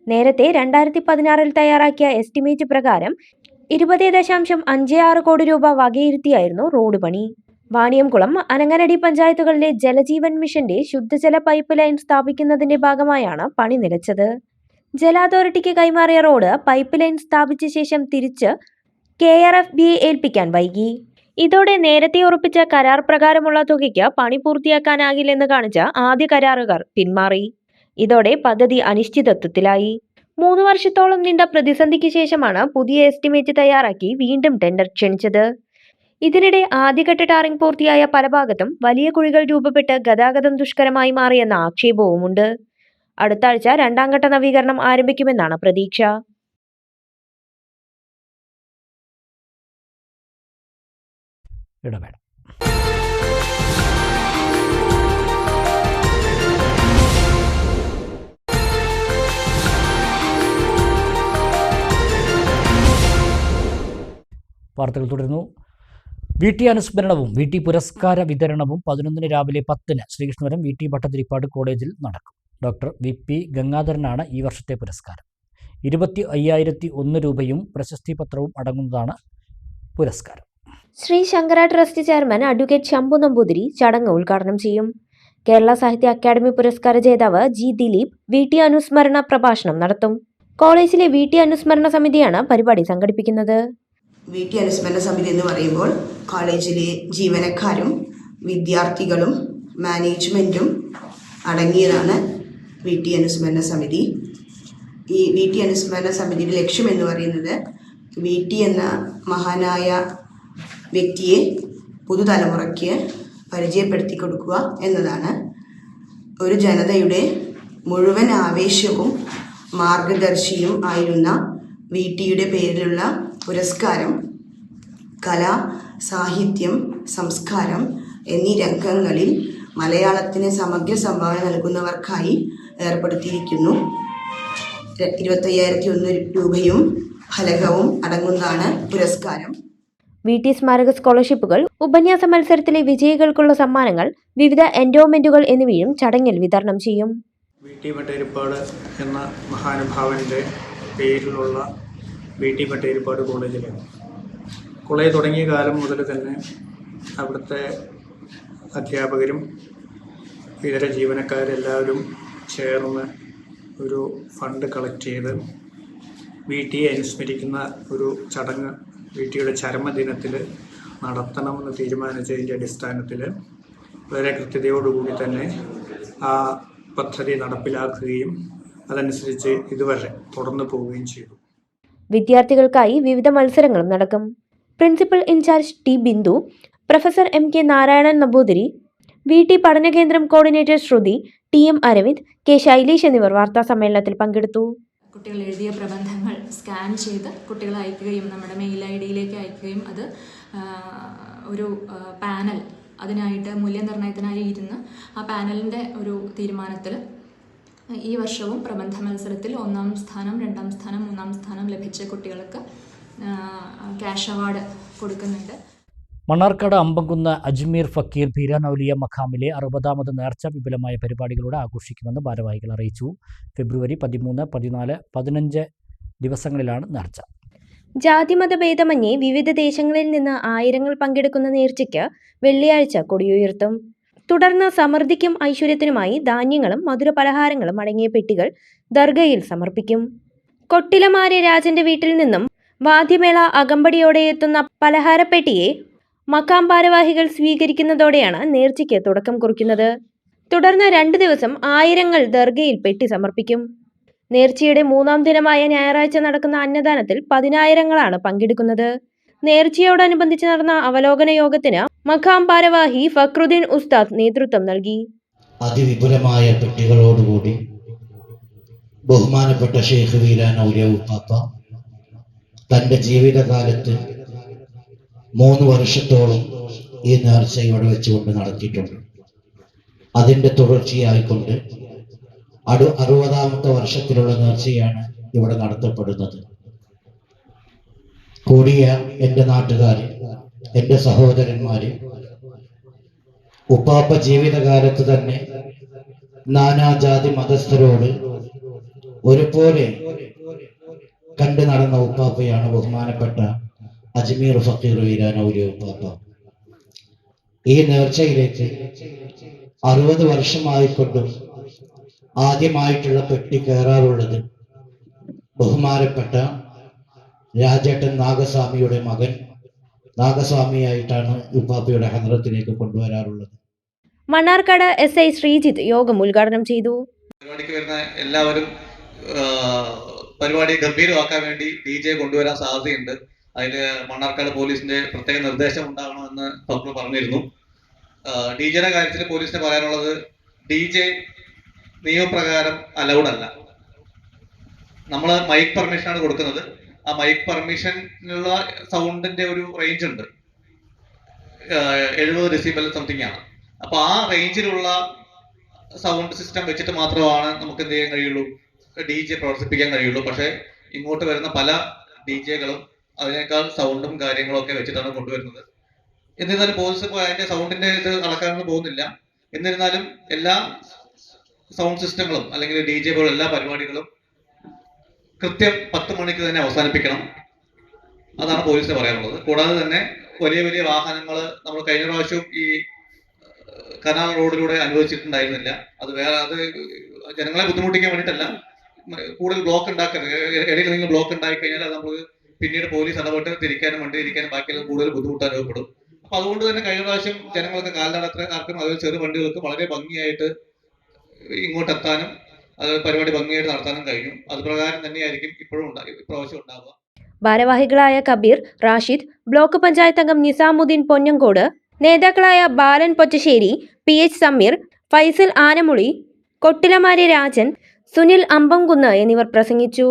നേരത്തെ 2016-ൽ തയ്യാറാക്കിയ എസ്റ്റിമേറ്റ് പ്രകാരം 20.56 കോടി രൂപ വകയിരുത്തിയായിരുന്നു റോഡ് പണി. വാണിയംകുളം, അനങ്ങനടി പഞ്ചായത്തുകളിലെ ജലജീവൻ മിഷന്റെ ശുദ്ധജല പൈപ്പ് ലൈൻ സ്ഥാപിക്കുന്നതിന്റെ ഭാഗമായാണ് പണി നിലച്ചത്. ജല അതോറിറ്റിക്ക് കൈമാറിയ റോഡ് പൈപ്പ് ലൈൻ സ്ഥാപിച്ച ശേഷം തിരിച്ച് KRFBയെ ഏൽപ്പിക്കാൻ വൈകി. ഇതോടെ നേരത്തെ ഉറപ്പിച്ച കരാർ പ്രകാരമുള്ള തുകയ്ക്ക് പണി പൂർത്തിയാക്കാനാകില്ലെന്ന് കാണിച്ച ആദ്യ കരാറുകാർ പിന്മാറി. ഇതോടെ പദ്ധതി അനിശ്ചിതത്വത്തിലായി. 3 വർഷത്തോളം നീണ്ട പ്രതിസന്ധിക്ക് ശേഷമാണ് പുതിയ എസ്റ്റിമേറ്റ് തയ്യാറാക്കി വീണ്ടും ടെൻഡർ ക്ഷണിച്ചത്. ഇതിനിടെ ആദ്യഘട്ട ടാറിംഗ് പൂർത്തിയായ പല ഭാഗത്തും വലിയ കുഴികൾ രൂപപ്പെട്ട് ഗതാഗതം ദുഷ്കരമായി മാറിയെന്ന ആക്ഷേപവുമുണ്ട്. അടുത്ത ആഴ്ച രണ്ടാം ഘട്ട നവീകരണം ആരംഭിക്കുമെന്നാണ് പ്രതീക്ഷ. ഇടവേള. വാർത്തകൾ തുടരുന്നു. VT അനുസ്മരണവും VT പുരസ്കാര വിതരണവും 11 രാവിലെ 10 ശ്രീകൃഷ്ണപുരം VT ഭട്ടതിരിപ്പാട് കോളേജിൽ നടക്കും. ഡോക്ടർ VP ഗംഗാധരനാണ് ഈ വർഷത്തെ പുരസ്കാരം. 25,001 രൂപയും പ്രശസ്തി പത്രവും അടങ്ങുന്നതാണ് പുരസ്കാരം. Shri Shankara trust chairman advocate Shambhu Namboothiri ചടങ്ങ് ഉദ്ഘാടനം ചെയ്യും. കേരള സാഹിത്യ അക്കാദമി പുരസ്കാര ജേതാവ് G. ദിലീപ് VT അനുസ്മരണ പ്രഭാഷണം നടത്തും. കോളേജിലെ VT അനുസ്മരണ സമിതിയാണ് പരിപാടി സംഘടിപ്പിക്കുന്നത്. VT അനുസ്മരണ സമിതി എന്ന് പറയുമ്പോൾ കോളേജിലെ ജീവനക്കാരും വിദ്യാർത്ഥികളും മാനേജ്മെൻറ്റും അടങ്ങിയതാണ് VT അനുസ്മരണ സമിതി. ഈ VT അനുസ്മരണ സമിതിയുടെ ലക്ഷ്യം എന്ന് പറയുന്നത് VT എന്ന മഹാനായ വ്യക്തിയെ പുതുതലമുറയ്ക്ക് പരിചയപ്പെടുത്തി കൊടുക്കുക എന്നതാണ്. ഒരു ജനതയുടെ മുഴുവൻ ആവേശവും മാർഗദർശിയും ആയിരുന്ന VTയുടെ പേരിലുള്ള പുരസ്കാരം കല, സാഹിത്യം, സംസ്കാരം എന്നീ രംഗങ്ങളിൽ മലയാളത്തിന് സമഗ്ര സംഭാവന നൽകുന്നവർക്കായി ഏർപ്പെടുത്തിയിരിക്കുന്നു. 25,001 രൂപയും ഫലകവും അടങ്ങുന്നതാണ് പുരസ്കാരം. VT സ്മാരക സ്കോളർഷിപ്പുകൾ, ഉപന്യാസ മത്സരത്തിലെ വിജയികൾക്കുള്ള സമ്മാനങ്ങൾ, വിവിധ എൻഡോമെന്റുകൾ എന്നിവയും ചടങ്ങിൽ വിതരണം ചെയ്യും. VT ഭട്ടതിരിപ്പാട് എന്ന മഹാനുഭാവൻ്റെ പേരിലുള്ള VT ഭട്ടതിരിപ്പാട് കോളേജിലാണ്. കോളേജ് തുടങ്ങിയ കാലം മുതൽ തന്നെ അവിടുത്തെ അധ്യാപകരും ഇതര ജീവനക്കാരെല്ലാവരും ചേർന്ന് ഒരു ഫണ്ട് കളക്ട് ചെയ്ത് VTയെ അനുസ്മരിക്കുന്ന ഒരു ചടങ്ങ് VTയുടെ ചരമദിനത്തിൽ നടത്തണമെന്ന് തീരുമാനിച്ചതിൻ്റെ അടിസ്ഥാനത്തിൽ വളരെ കൃത്യതയോടുകൂടി തന്നെ ആ പദ്ധതി നടപ്പിലാക്കുകയും അതനുസരിച്ച് ഇതുവരെ തുടർന്നു പോവുകയും ചെയ്തു. വിദ്യാർത്ഥികൾക്കായി വിവിധ മത്സരങ്ങളും നടക്കും. Principal in charge T. Bindu, professor MK Narayanan Namboothiri, VT പഠനകേന്ദ്രം coordinator Shruti, TM Aravind, K. Shailesh എന്നിവർ വാർത്താ സമ്മേളനത്തിൽ പങ്കെടുത്തു. കുട്ടികൾ എഴുതിയ പ്രബന്ധങ്ങൾ സ്കാൻ ചെയ്ത് കുട്ടികൾ അയക്കുകയും നമ്മുടെ മെയിൽ ID അയക്കുകയും അത് ഒരു പാനൽ അതിനായിട്ട് മൂല്യനിർണ്ണയത്തിനായി ഇരുന്ന് ആ പാനലിൻ്റെ ഒരു തീരുമാനത്തിൽ ഈ വർഷവും പ്രബന്ധ മത്സരത്തിൽ 1ാം സ്ഥാനം, 2ാം സ്ഥാനം, 3ാം സ്ഥാനം ലഭിച്ച കുട്ടികൾക്ക് ക്യാഷ് അവാർഡ് കൊടുക്കുന്നുണ്ട്. മണ്ണാർക്കാട് അമ്പംകുന്ന് അജ്മീർ ഫക്കീർ ബീരാനൗലിയ മഖാമിലെ 60ാമത് നേർച്ച വിപുലമായ പരിപാടികളോടെ ആഘോഷിക്കുമെന്ന് ഭാരവാഹികൾ അറിയിച്ചു. ഫെബ്രുവരി 13, 14, 15 ദിവസങ്ങളിലാണ് നേർച്ച. ജാതിമത ഭേദമന്യേ വിവിധ ദേശങ്ങളിൽ നിന്ന് ആയിരങ്ങൾ പങ്കെടുക്കുന്ന നേർച്ചയ്ക്ക് വെള്ളിയാഴ്ച കൊടിയുയർത്തും. തുടർന്ന് സമൃദ്ധിക്കും ഐശ്വര്യത്തിനുമായി ധാന്യങ്ങളും മധുരപലഹാരങ്ങളും അടങ്ങിയ പെട്ടികൾ ദർഗയിൽ സമർപ്പിക്കും. കൊട്ടിലമാരെ രാജന്റെ വീട്ടിൽ നിന്നും വാദ്യമേള അകമ്പടിയോടെ എത്തുന്ന പലഹാരപ്പെട്ടിയെ മഖാം ഭാരവാഹികൾ സ്വീകരിക്കുന്നതോടെയാണ് നേർച്ചയ്ക്ക് തുടക്കം കുറിക്കുന്നത്. തുടർന്ന് 2 ദിവസം ആയിരങ്ങൾ ദർഗയിൽ പെട്ടി സമർപ്പിക്കും. നേർച്ചയുടെ 3ാം ദിനമായ ഞായറാഴ്ച നടക്കുന്ന അന്നദാനത്തിൽ 10,000ങ്ങളാണ് പങ്കെടുക്കുന്നത്. നേർച്ചയോടനുബന്ധിച്ച് നടന്ന അവലോകന യോഗത്തിന് മഖാം ഭാരവാഹി ഫക്രുദ്ദീൻ ഉസ്താദ് നേതൃത്വം നൽകി. അതിവിപുലമായ പെട്ടികളോടുകൂടി ബഹുമാനപ്പെട്ട ഷെയ്ഖ് ബീരാനൗലിയ ഉപ്പാപ്പ തൻ്റെ ജീവിതകാലത്ത് 3 വർഷത്തോളം ഈ നേർച്ച ഇവിടെ വെച്ചുകൊണ്ട് നടത്തിയിട്ടുണ്ട്. അതിൻ്റെ തുടർച്ചയായിക്കൊണ്ട് 60ാമത്തെ വർഷത്തിലുള്ള നേർച്ചയാണ് ഇവിടെ നടത്തപ്പെടുന്നത്. കൂടിയ എൻ്റെ നാട്ടുകാര്, എൻ്റെ സഹോദരന്മാര്, ഉപ്പാപ്പ ജീവിതകാലത്ത് തന്നെ നാനാജാതി മതസ്ഥരോട് ഒരുപോലെ കണ്ടു നടന്ന ഉപ്പാപ്പയാണ് ബഹുമാനപ്പെട്ട അജ്മീർ ഫക്കീർ ബീരാനൗലിയ ഉപ്പാപ്പ. ഈ നേർച്ചയിലേക്ക് 60 വർഷമായിക്കൊണ്ടും ആദ്യമായിട്ടുള്ള പെട്ടി കയറാറുള്ളത് ബഹുമാനപ്പെട്ട രാജേട്ടൻ നാഗസ്വാമിയുടെ മകൻ നാഗസ്വാമിയായിട്ടാണ് ഉപ്പാപ്പയുടെ ഹദ്റത്തിലേക്ക് കൊണ്ടുവരാറുള്ളത്. മണ്ണാർക്കാട് SI ശ്രീജിത്ത് യോഗം ഉദ്ഘാടനം ചെയ്തു. പരിപാടിക്ക് വരുന്ന എല്ലാവരും പരിപാടി ഗംഭീരമാക്കാൻ വേണ്ടി DJ കൊണ്ടുവരാൻ സാധ്യതയുണ്ട്. അതിന് മണ്ണാർക്കാട് പോലീസിന്റെ പ്രത്യേക നിർദ്ദേശം ഉണ്ടാകണമെന്ന് ഡോക്ടർ പറഞ്ഞിരുന്നു. DJയുടെ കാര്യത്തിൽ പോലീസിന് പറയാനുള്ളത്, DJ നിയമപ്രകാരം അലൗഡ് അല്ല. നമ്മൾ മൈക്ക് പെർമിഷനാണ് കൊടുക്കുന്നത്. ആ മൈക്ക് പെർമിഷനുള്ള സൗണ്ടിന്റെ ഒരു റേഞ്ച് ഉണ്ട്, 70 ഡെസിബൽ സംതിങ് ആണ്. അപ്പൊ ആ റേഞ്ചിലുള്ള സൗണ്ട് സിസ്റ്റം വെച്ചിട്ട് മാത്രമാണ് നമുക്ക് എന്ത് ചെയ്യാൻ കഴിയുള്ളൂ, DJ പ്രവർത്തിപ്പിക്കാൻ കഴിയുള്ളൂ. പക്ഷെ ഇങ്ങോട്ട് വരുന്ന പല DJകളും അതിനേക്കാൾ സൗണ്ടും കാര്യങ്ങളും ഒക്കെ വെച്ചിട്ടാണ് കൊണ്ടുവരുന്നത്. എന്നിരുന്നാലും പോലീസ് ഇപ്പോൾ അതിന്റെ സൗണ്ടിന്റെ ഇത് അളക്കാനൊന്നും പോകുന്നില്ല. എന്നിരുന്നാലും എല്ലാ സൗണ്ട് സിസ്റ്റങ്ങളും അല്ലെങ്കിൽ DJ പോലുള്ള എല്ലാ പരിപാടികളും കൃത്യം 10 മണിക്ക് തന്നെ അവസാനിപ്പിക്കണം. അതാണ് പോലീസിന് പറയാനുള്ളത്. കൂടാതെ തന്നെ വലിയ വലിയ വാഹനങ്ങൾ നമ്മൾ കഴിഞ്ഞ പ്രാവശ്യവും ഈ കനാൽ റോഡിലൂടെ അനുവദിച്ചിട്ടുണ്ടായിരുന്നില്ല. അത് ജനങ്ങളെ ബുദ്ധിമുട്ടിക്കാൻ വേണ്ടിയിട്ടല്ല, കൂടുതൽ ബ്ലോക്ക് ഉണ്ടാക്കരുത്. ഇടയിൽ നിങ്ങൾ ബ്ലോക്ക് ഉണ്ടായി കഴിഞ്ഞാൽ അത് നമുക്ക് പിന്നീട് പോലീസ് ഇടപെട്ട് തിരിക്കാനും വണ്ടി തിരിക്കാനും ബാക്കിയെല്ലാം കൂടുതൽ ബുദ്ധിമുട്ട് അനുഭവപ്പെടും. അപ്പൊ അതുകൊണ്ട് തന്നെ കഴിഞ്ഞ പ്രാവശ്യം ജനങ്ങൾക്ക് കാൽനടക്കാർക്കും അതുപോലെ ചെറു വണ്ടികൾക്കും വളരെ ഭംഗിയായിട്ട് ഇങ്ങോട്ടെത്താനും അത് പരിപാടി ഭംഗിയായിട്ട് നടത്താനും കഴിഞ്ഞു. അത് പ്രകാരം തന്നെയായിരിക്കും ഇപ്രാവശ്യം ഉണ്ടാവുക. ഭാരവാഹികളായ കബീർ, റാഷിദ്, ബ്ലോക്ക് പഞ്ചായത്ത് അംഗം നിസാമുദ്ദീൻ പൊന്നങ്കോട്, നേതാക്കളായ ബാലൻ പൊറ്റശ്ശേരി, PH സമീർ, ഫൈസൽ ആനമുളി, കൊട്ടിലമാരി രാജൻ, സുനിൽ അമ്പംകുന്ന് എന്നിവർ പ്രസംഗിച്ചു.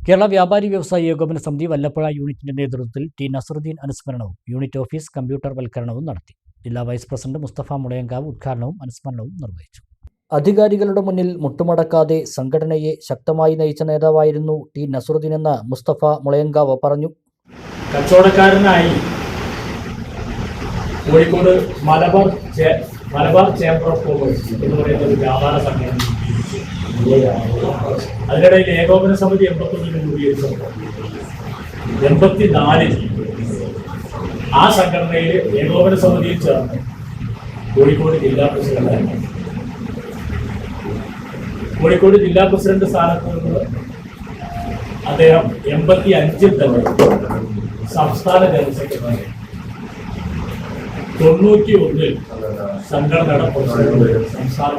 കേരള വ്യാപാരി വ്യവസായി ഏകോപന സമിതി വല്ലപ്പുഴ യൂണിറ്റിന്റെ നേതൃത്വത്തിൽ ടി നസറുദ്ദീൻ അനുസ്മരണവും യൂണിറ്റ് ഓഫീസ് കമ്പ്യൂട്ടർ വൽക്കരണവും നടത്തി. ജില്ലാ വൈസ് പ്രസിഡന്റ് മുസ്തഫ മുളയങ്കാവ് ഉദ്ഘാടനവും അനുസ്മരണവും നിർവഹിച്ചു. അധികാരികളുടെ മുന്നിൽ മുട്ടുമടക്കാതെ സംഘടനയെ ശക്തമായി നയിച്ച നേതാവായിരുന്നു ടി നസറുദ്ദീൻ എന്ന് മുസ്തഫ മുളയങ്കാവ് പറഞ്ഞു. കച്ചവടക്കാരനായി Kozhikode Malabar chamber of commerce എന്ന് പറയുന്ന ഒരു വ്യാപാര സംഘടന, അതിനിടയിൽ ഏകോപന സമിതി 81 രൂപീകരിച്ചപ്പോൾ 84 ആ സംഘടനയിൽ ഏകോപന സമിതിയിൽ ചേർന്ന് കോഴിക്കോട് ജില്ലാ പ്രസിഡന്റായിരുന്നു. കോഴിക്കോട് ജില്ലാ പ്രസിഡന്റ് സ്ഥാനത്ത് നിന്ന് അദ്ദേഹം 85 തന്നെ സംസ്ഥാന ജനറൽ സെക്രട്ടറി, 91 സംഘടനയുടെ സംസ്ഥാന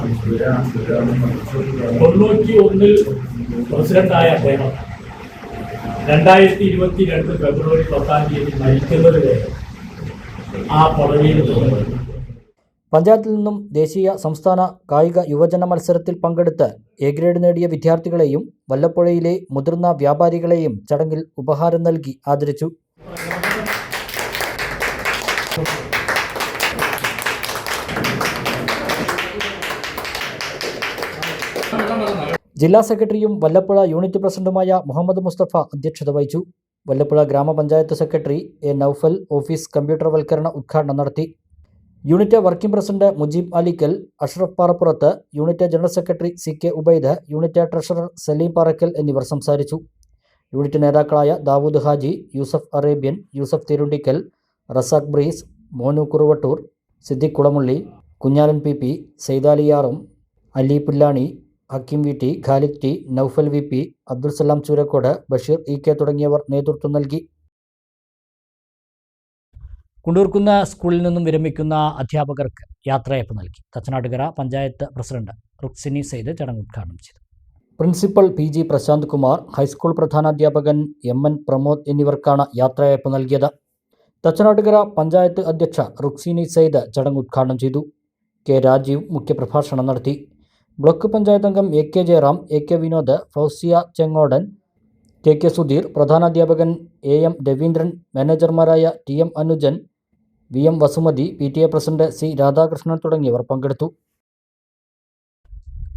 91 പ്രസിഡന്റായ അദ്ദേഹം 2022 ഫെബ്രുവരി 10 മരിക്കുന്നത് വരെ ആ പദവിയിൽ തുടർന്നു. പഞ്ചായത്തിൽ നിന്നും ദേശീയ സംസ്ഥാന കായിക യുവജന മത്സരത്തിൽ പങ്കെടുത്ത് എ ഗ്രേഡ് നേടിയ വിദ്യാർത്ഥികളെയും വല്ലപ്പുഴയിലെ മുതിർന്ന വ്യാപാരികളെയും ചടങ്ങിൽ ഉപഹാരം നൽകി ആദരിച്ചു. ജില്ലാ സെക്രട്ടറിയും വല്ലപ്പുഴ യൂണിറ്റ് പ്രസിഡന്റുമായ മുഹമ്മദ് മുസ്തഫ അധ്യക്ഷത വഹിച്ചു. വല്ലപ്പുഴ ഗ്രാമപഞ്ചായത്ത് secretary A Naufal office computer വൽക്കരണ ഉദ്ഘാടനം നടത്തി. Unit working president Mujeeb Alikkal, Ashraf Parappurath, unit general secretary CK Ubaid, unit treasurer Saleem Parakkal എന്നിവർ സംസാരിച്ചു. യൂണിറ്റ് നേതാക്കളായ Dawood Haji, Yusuf Arabian, Yusuf Thirundikkal, Razak Breeze, Monu Kuruvattoor, Siddique Kulamulli, Kunjalan PP, സൈദാലിയാറും, Ali Pullani, Hakeem VT, Khalid T, Naufal VP, Abdul Salam Choorakkode, Basheer EK തുടങ്ങിയവർ നേതൃത്വം നൽകി. കുണ്ടൂർക്കുന്ന് സ്കൂളിൽ നിന്നും വിരമിക്കുന്ന അധ്യാപകർക്ക് യാത്രയയപ്പ് നൽകി. തച്ചനാട്ടുകര പഞ്ചായത്ത് പ്രസിഡന്റ് റുക്സിനി സൈദ് ചടങ്ങ് ഉദ്ഘാടനം ചെയ്തു. Principal PG Prashanth Kumar, high school പ്രധാനാധ്യാപകൻ MN പ്രമോദ് എന്നിവർക്കാണ് യാത്രയയപ്പ് നൽകിയത്. തച്ചനാട്ടുകര പഞ്ചായത്ത് അധ്യക്ഷ റുക്സിനി സൈദ് ചടങ്ങ് ഉദ്ഘാടനം ചെയ്തു. K രാജീവ് മുഖ്യപ്രഭാഷണം നടത്തി. ബ്ലോക്ക് പഞ്ചായത്ത് അംഗം AK Jayaram, AK Vinod, Fousiya Chengodan, KK Sudheer, പ്രധാനാധ്യാപകൻ AM രവീന്ദ്രൻ, മാനേജർമാരായ TM Anujan, VM Vasumathi, PTA president C Radhakrishnan തുടങ്ങിയവർ പങ്കെടുത്തു.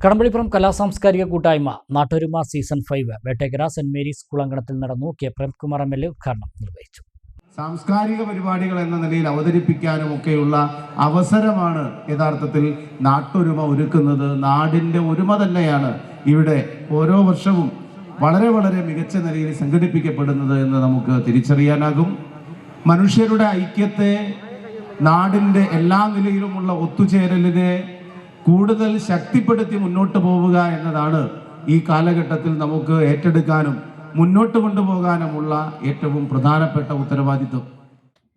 കടമ്പഴിപ്പുറം കലാസാംസ്കാരിക കൂട്ടായ്മ Nattoruma season 5 Vettekkara Saint Mary's school അങ്കണത്തിൽ നടന്നു. K പ്രേംകുമാർ MLA ഉദ്ഘാടനം നിർവഹിച്ചു. സാംസ്കാരിക പരിപാടികൾ എന്ന നിലയിൽ അവതരിപ്പിക്കാനും ഒക്കെയുള്ള അവസരമാണ് യഥാർത്ഥത്തിൽ നാട്ടൊരുമ ഒരുക്കുന്നത്. നാടിൻ്റെ ഒരുമ തന്നെയാണ് ഇവിടെ ഓരോ വർഷവും വളരെ വളരെ മികച്ച നിലയിൽ സംഘടിപ്പിക്കപ്പെടുന്നത് എന്ന് നമുക്ക് തിരിച്ചറിയാനാകും. മനുഷ്യരുടെ ഐക്യത്തെ, നാടിൻ്റെ എല്ലാ നിലയിലുമുള്ള ഒത്തുചേരലിനെ കൂടുതൽ ശക്തിപ്പെടുത്തി മുന്നോട്ട് പോവുക എന്നതാണ് ഈ കാലഘട്ടത്തിൽ നമുക്ക് ഏറ്റെടുക്കാനും മുന്നോട്ട് കൊണ്ടുപോകാനുമുള്ള ഏറ്റവും പ്രധാനപ്പെട്ട ഉത്തരവാദിത്വം.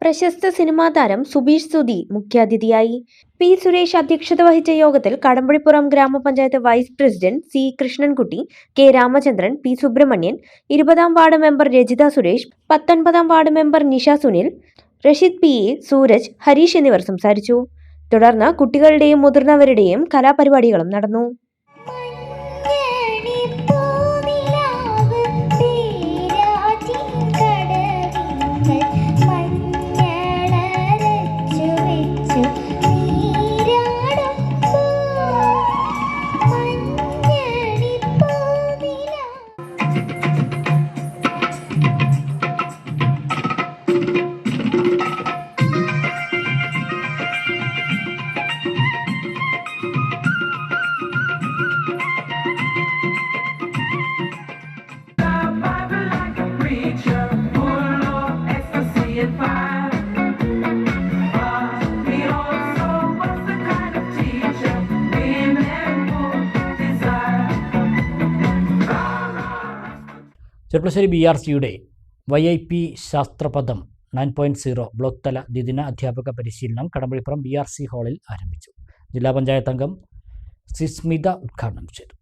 പ്രശസ്ത സിനിമാ താരം സുബീഷ് സുധി മുഖ്യാതിഥിയായി. P സുരേഷ് അധ്യക്ഷത വഹിച്ച യോഗത്തിൽ കടമ്പഴിപ്പുറം ഗ്രാമപഞ്ചായത്ത് vice president C Krishnankutty, K Ramachandran, P Subramanian, 20ാം വാർഡ് മെമ്പർ രജിത സുരേഷ്, 19ാം ward member Nisha Sunil, Rasheed PA, Sooraj, Harish എന്നിവർ സംസാരിച്ചു. തുടർന്ന് കുട്ടികളുടെയും മുതിർന്നവരുടെയും കലാപരിപാടികളും നടന്നു. ചെർപ്പളശ്ശേരി BRCയുടെ YIP ശാസ്ത്രപദം 9.0 ബ്ലോക്ക് തല ദ്വിദിന അധ്യാപക പരിശീലനം കടമ്പഴിപ്പുറം BRC ഹാളിൽ ആരംഭിച്ചു. ജില്ലാ പഞ്ചായത്ത് അംഗം സിസ്മിത ഉദ്ഘാടനം ചെയ്തു.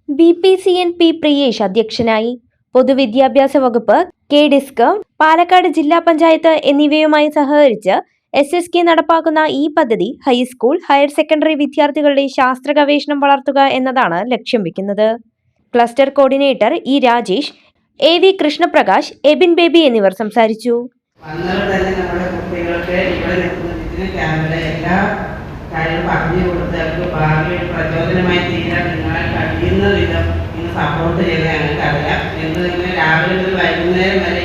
BPCN P പ്രിയേഷ് അധ്യക്ഷനായി. പൊതുവിദ്യാഭ്യാസ വകുപ്പ്, KDISC, പാലക്കാട് ജില്ലാ പഞ്ചായത്ത് എന്നിവയുമായി സഹകരിച്ച് SSK നടപ്പാക്കുന്ന ഈ പദ്ധതി ഹൈസ്കൂൾ, ഹയർ സെക്കൻഡറി വിദ്യാർത്ഥികളുടെ ശാസ്ത്ര ഗവേഷണം വളർത്തുക എന്നതാണ് ലക്ഷ്യം വെക്കുന്നത്. Cluster coordinator E Rajesh, AV Krishnaprakash, Ebin Baby എന്നിവർ സംസാരിച്ചു. നമ്മുടെ കുട്ടികൾക്ക് ഇവിടെ നിൽക്കുന്നതിന് ക്യാമ്പിലെ എല്ലാ കാര്യങ്ങളും പറഞ്ഞു കൊടുത്തവർക്ക് ഭാവിയിൽ പ്രചോദനമായി തീരാൻ നിങ്ങളെ കഴിയുന്ന വിധം ഇന്ന് സപ്പോർട്ട് ചെയ്ത് ഞങ്ങൾക്ക് അറിയാം. എന്ന് തന്നെ രാവിലെ മുതൽ വൈകുന്നേരം വരെ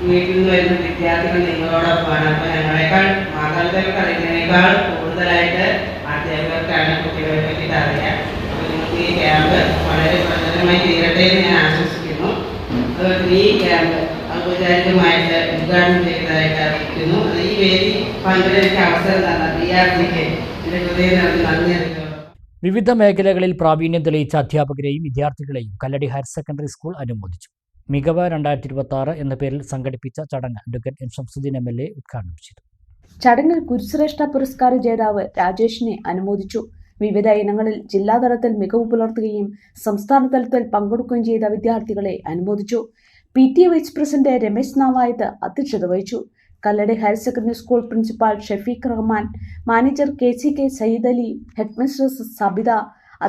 വീട്ടിൽ നിന്ന് വരുന്ന വിദ്യാർത്ഥികൾ നിങ്ങളോടൊപ്പമാണ്. അപ്പോൾ ഞങ്ങളെക്കാൾ മാതാപിതാക്കൾക്ക് അറിയുന്നതിനേക്കാൾ കൂടുതലായിട്ട് അധ്യാപകർക്കാണ് കുട്ടികളെ പറ്റിയിട്ട് അറിയാം. അപ്പോൾ നിങ്ങൾക്ക് ഈ ക്യാമ്പ് വളരെ പ്രചോദനമായി തീരട്ടെ എന്ന് ഞാൻ ആശംസിക്കുന്നു. അതുപോലെ ഈ ക്യാമ്പ് ഔപചാരികമായിട്ട് ഉദ്ഘാടനം ചെയ്തതായിട്ട് അറിയിക്കുന്നു. ഈ വേദി പങ്കെടുക്കാൻ അവസരം തന്ന BRCക്ക് എൻ്റെ ഹൃദയം നന്ദി അറിയിക്കുന്നു. വിവിധ മേഖലകളിൽ പ്രാവീണ്യം തെളിയിച്ച അധ്യാപകരെയും വിദ്യാർത്ഥികളെയും കല്ലടി ഹയർ സെക്കൻഡറി സ്കൂൾ അനുമോദിച്ചു. മികവ് 2026 എന്ന പേരിൽ സംഘടിപ്പിച്ച ചടങ്ങ് അഡ്വക്കേറ്റ് എൻ ശംസുദ്ദീൻ MLA ഉദ്ഘാടനം ചെയ്തു. ചടങ്ങിൽ ഗുരുശ്രേഷ്ഠ പുരസ്കാര ജേതാവ് രാജേഷിനെ അനുമോദിച്ചു. വിവിധ ഇനങ്ങളിൽ ജില്ലാതലത്തിൽ മികവ് പുലർത്തുകയും സംസ്ഥാന തലത്തിൽ പങ്കെടുക്കുകയും ചെയ്ത വിദ്യാർത്ഥികളെ അനുമോദിച്ചു. PTA vice president Ramesh Navayath അധ്യക്ഷത വഹിച്ചു. Kalladi higher secondary school principal Shafeeq Rahman, manager KCK Sayyid Ali, headmistress Sabitha,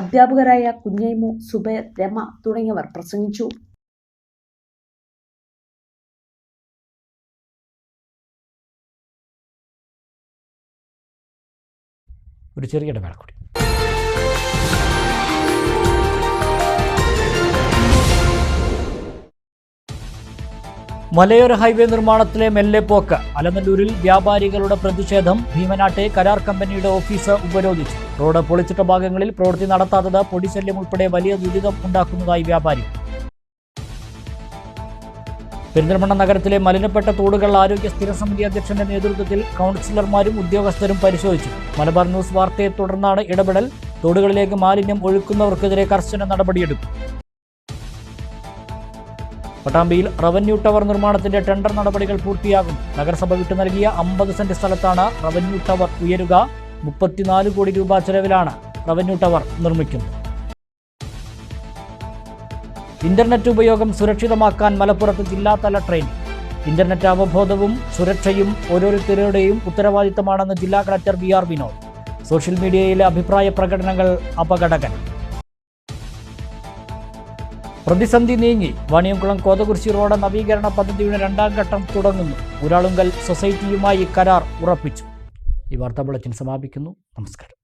അധ്യാപകരായ കുഞ്ഞൈമു, സുബൈർ, രമ തുടങ്ങിയവർ പ്രസംഗിച്ചു. ഒരു ചെറിയ ഇടവേള കൂടി. മലയോര ഹൈവേ നിർമ്മാണത്തിലെ മെല്ലെപ്പോക്ക്. അലനല്ലൂരിൽ വ്യാപാരികളുടെ പ്രതിഷേധം. ഭീമനാട്ടെ കരാർ കമ്പനിയുടെ ഓഫീസ് ഉപരോധിച്ചു. റോഡ് പൊളിച്ചിട്ട ഭാഗങ്ങളിൽ പ്രവൃത്തി നടത്താത്തത് പൊടിശല്യം ഉൾപ്പെടെ വലിയ ദുരിതം ഉണ്ടാക്കുന്നതായി വ്യാപാരി. പെരിന്തൽമണ്ണ നഗരത്തിലെ മലിനപ്പെട്ട തോടുകൾ ആരോഗ്യ സ്ഥിരസമിതി അധ്യക്ഷന്റെ നേതൃത്വത്തിൽ കൗൺസിലർമാരും ഉദ്യോഗസ്ഥരും പരിശോധിച്ചു. മലബാർ ന്യൂസ് വാർത്തയെ തുടർന്നാണ് ഇടപെടൽ. തോടുകളിലേക്ക് മാലിന്യം ഒഴുക്കുന്നവർക്കെതിരെ കർശന നടപടിയെടുക്കും. പട്ടാമ്പിയിൽ റവന്യൂ ടവർ നിർമ്മാണത്തിന്റെ ടെൻഡർ നടപടികൾ പൂർത്തിയാകും. നഗരസഭ വിട്ടു നൽകിയ 50 സെന്റ് സ്ഥലത്താണ് റവന്യൂ ടവർ ഉയരുക. 34 കോടി രൂപ ചെലവിലാണ് റവന്യൂ ടവർ നിർമ്മിക്കുന്നത്. ഇന്റർനെറ്റ് ഉപയോഗം സുരക്ഷിതമാക്കാൻ മലപ്പുറത്ത് ജില്ലാതല ട്രെയിനിംഗ്. ഇന്റർനെറ്റ് അവബോധവും സുരക്ഷയും ഓരോരുത്തരുടെയും ഉത്തരവാദിത്തമാണെന്ന് ജില്ലാ കളക്ടർ VR വിനോദ്. സോഷ്യൽ മീഡിയയിലെ അഭിപ്രായ പ്രകടനങ്ങൾ അപകടകരം. പ്രതിസന്ധി നീങ്ങി. വാണിയംകുളം കോതകുരിശി റോഡ് നവീകരണ പദ്ധതിയുടെ 2ാം ഘട്ടം തുടങ്ങുന്നു. ഊരാളുങ്കൽ സൊസൈറ്റിയുമായി കരാർ ഉറപ്പിച്ചു. ഈ വാർത്താ ബുള്ളറ്റിൻ സമാപിക്കുന്നു. നമസ്കാരം.